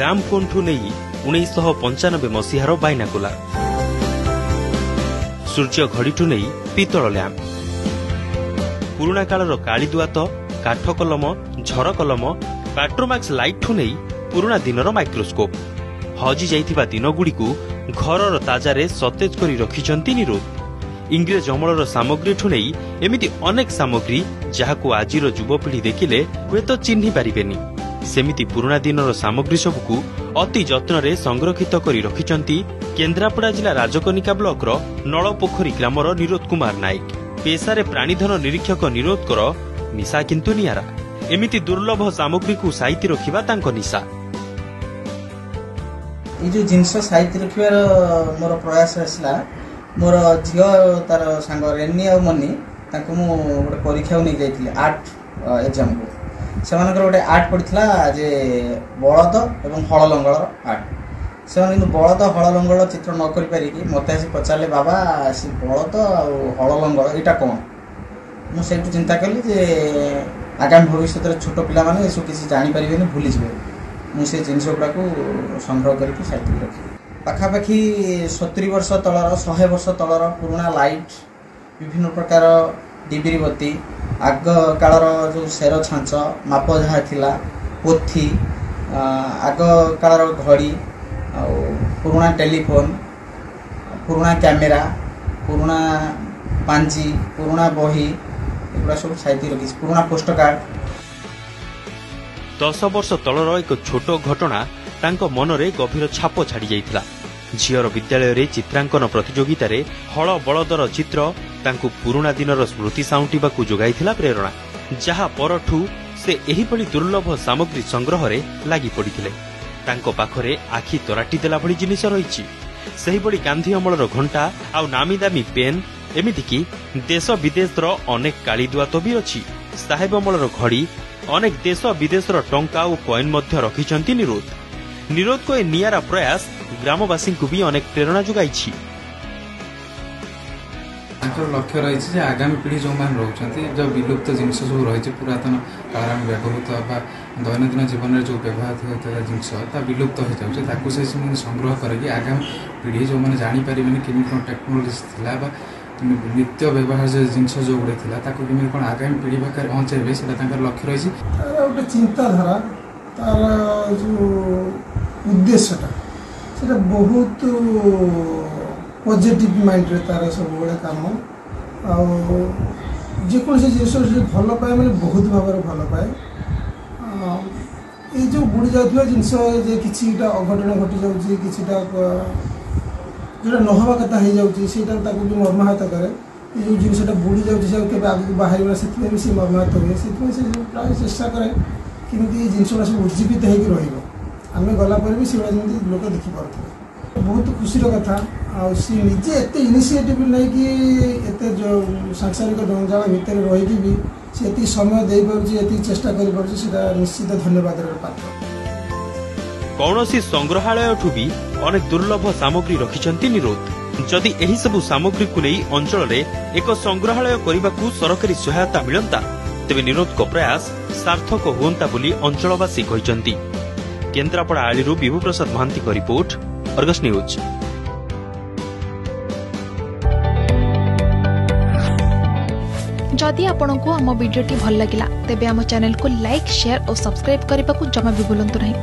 ग्राम phone ठू नहीं 1995 मसीहार बाइनाकुलार, सूर्य घड़ी ठू नहीं पीतल लैंप, पुराणा कालर कालीदुआत, काठ कलम, झर कलम, पेट्रोमैक्स लाइट ठू नहीं पुराणा दिनर माइक्रोस्कोप, हजि जाइथिबा दिनगुड़ी को घरर ताजारे सतेज करी रखिछंती निरुद्ध। इंग्रेज अमलर सामग्री ठू नहीं एमिति अनेक सामग्री जहाकू आजिर युवपीढ़ी देखिले हुए तो चिन्हि पारिबेनी, सेमिति पुराणा दिनर सामग्री सबकू अति जत्न संरक्षित करी रखिछंती केन्द्रापड़ा जिला राजकनिका ब्लॉक नलपोखरी ग्रामर निरोध कुमार नायक। पेशारे प्राणीधन निरीक्षक निरोधकर निशा किंतु नियारा, एमिति दुर्लभ सामग्री को साइति रखिबा तांको निशा। ये जो जिनस साइति रखिबार मोर प्रयास आसला, मोर झियो तार सांग रेनी आ मनी तांको मु गोटे परीक्षा नहीं जाइथिले आर्ट एग्जाम को, सेमानकर गोटे आर्ट पड़िथिला जे बलद एवं हल लंगल आर्ट। से बलद हल लंगल चित्र न करि पारिकी मते आसी पचारे बाबा से बलद आ हल लंगल एटा कोन, मु सेटु चिंता कली जे आगामी भविष्य रे छोट पिला माने एसु किसी जानि परिबेनी भूली जिवे, मु से जिनिस गुडा को संग्रह करके साइति रखी। पाखापाखि 70 वर्ष तलर 100 वर्ष तलर पुराणा लाइट, विभिन्न प्रकार डिबिरी बत्ती, आग कालर जो शेर छांच माप जहाँ थिला, पोथी, आग कालर घड़ी, पुराणा टेलीफोन, पुराणा कैमेरा, पुराणा पांजी, पुराणा बही एगुड़ा सब साइति रखी, पुराणा पोस्ट कार्ड। 10 वर्ष तलर एक छोट घटना तांको मनरे गभीर छाप छाड़ी जाइथिला। झियर विद्यालय रे चित्रांकन प्रतियोगिता रे हल बलदर चित्र तांको पुराणा दिनर स्मृति साउंटिबाकू जोगाइथिला प्रेरणा, जहा परठू से एही पड़ी दुर्लभ सामग्री संग्रह रे लागि पड़िथिले। तांको पाखरे आखि तराटी देला भली जिनिस रहिछि, सेही पड़ी गांधी अमलर घंटा आ नामी दामी पेन, एमिति कि देश विदेशर अनेक कालीदुआत भी अछि। साहेब अमलर घड़ी, अनेक देश विदेशर टंका और कॉइन मध्य रखिछंती निरोध। निरोध को ए नियारा प्रयास ग्रामवासी को भी अनेक प्रेरणा जुगाइछि। लक्ष्य रही आगामी पीढ़ी जो मैंने रोचते जो विलुप्त जिनस सब रही पुरातन काल में व्यवहृत दैनंदिन जीवन में जो व्यवहार होता जिनस विलुप्त हो जाए से संग्रह करके आगामी पीढ़ी जो मैंने जापर केमी कौन टेक्नोलोजी था नित्य व्यवहार जिनस जो गुड़े केमी कौन आगामी पीढ़ी पाखे पहुँचे से लक्ष्य रही गोटे चिंताधारा तार जो उद्देश्यटा से बहुत पॉजिटिव माइंड रे तार सब बड़े काम आको जिस भल पाए मैंने बहुत भाव भल पाए। ये जो बुड़ी जाता जिनस कि अघटन घटी जाऊँगी किटा जो नहवा कथा हो जाता भी मर्माहत करे, जो जिनसा बुड़ी जाऊँगी आगे बाहर से मर्माहत हुए से प्राय चेष्टा करे कि जिनसा सब उज्जीवित होकर रमें गलापर भी से लोक देखिपे। बहुत खुशीर कथा सी निजे एत इनिशिएटिव नहीं कि सांसारिक जंजाल भितर रही भी सी समय दे पार्टी चेष्टा कर निश्चित धन्यवाद पात्र। कौनसी संग्रहालय ठू भी अनेक दुर्लभ सामग्री रखिछंती निरोध। जदि एही सबु सामग्री को नहीं अंचल रे एक संग्रहालय करने सरकारी सहायता मिलंता तेबे निरोध को प्रयास सार्थक हुंता बोली अंचलवासी कहिसंती। केन्द्रापड़ा आलीरू विभू प्रसाद महांती को रिपोर्ट, अर्गस न्यूज। जदि आपंक आम भिडी भल लगा तेब आम चैनल को लाइक, शेयर और सब्सक्राइब करने को जमा भी भूलु नहीं।